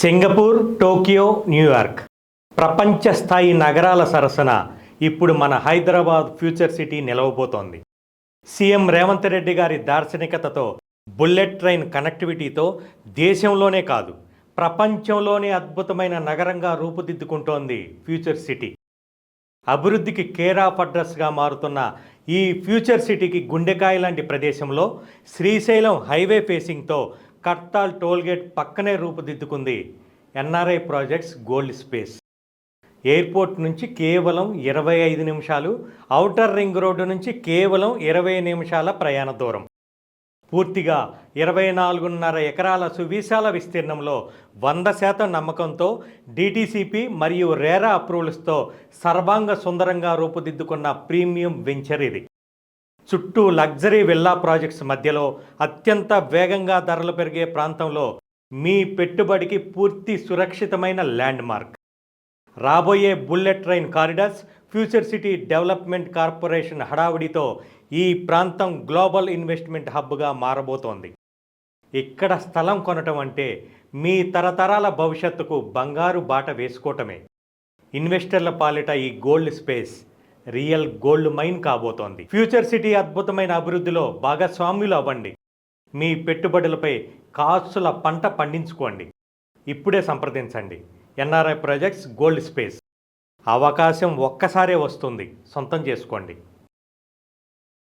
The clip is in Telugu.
సింగపూర్, టోక్యో, న్యూయార్క్ ప్రపంచ స్థాయి నగరాల సరసన ఇప్పుడు మన హైదరాబాద్ ఫ్యూచర్ సిటీ నిలవబోతోంది. సీఎం రేవంత్ రెడ్డి గారి దార్శనికతతో, బుల్లెట్ ట్రైన్ కనెక్టివిటీతో దేశంలోనే కాదు ప్రపంచంలోనే అద్భుతమైన నగరంగా రూపుదిద్దుకుంటోంది ఫ్యూచర్ సిటీ. అభివృద్ధికి కేర్ ఆఫ్ అడ్రస్గా మారుతున్న ఈ ఫ్యూచర్ సిటీకి గుండెకాయ లాంటి ప్రదేశంలో శ్రీశైలం హైవే ఫేసింగ్తో కర్తాల్ టోల్గేట్ పక్కనే రూపుదిద్దుకుంది NRI projects gold space. Airport నుంచి కేవలం 25 నిమిషాలు, ఔటర్ రింగ్ రోడ్డు నుంచి కేవలం 20 నిమిషాల ప్రయాణ దూరం. పూర్తిగా 24.5 ఎకరాల సువిశాల విస్తీర్ణంలో 100% నమ్మకంతో డిటిసిపి మరియు రేరా అప్రూవల్స్తో సర్వాంగ సుందరంగా రూపుదిద్దుకున్న ప్రీమియం వెంచర్ ఇది. చుట్టూ లగ్జరీ విల్లా ప్రాజెక్ట్స్ మధ్యలో అత్యంత వేగంగా ధరలు పెరిగే ప్రాంతంలో మీ పెట్టుబడికి పూర్తి సురక్షితమైన ల్యాండ్ మార్క్. రాబోయే bullet train corridors, future city development corporation హడావుడితో ఈ ప్రాంతం గ్లోబల్ ఇన్వెస్ట్మెంట్ హబ్గా మారబోతోంది. ఇక్కడ స్థలం కొనటం అంటే మీ తరతరాల భవిష్యత్తుకు బంగారు బాట వేసుకోవటమే. ఇన్వెస్టర్ల పాలిట ఈ gold space real gold mine కాబోతోంది. ఫ్యూచర్ సిటీ అద్భుతమైన అభివృద్ధిలో భాగస్వామ్యులు అవ్వండి. మీ పెట్టుబడులపై కాసుల పంట పండించుకోండి. ఇప్పుడే సంప్రదించండి. NRI projects gold space. అవకాశం ఒక్కసారే వస్తుంది, సొంతం చేసుకోండి.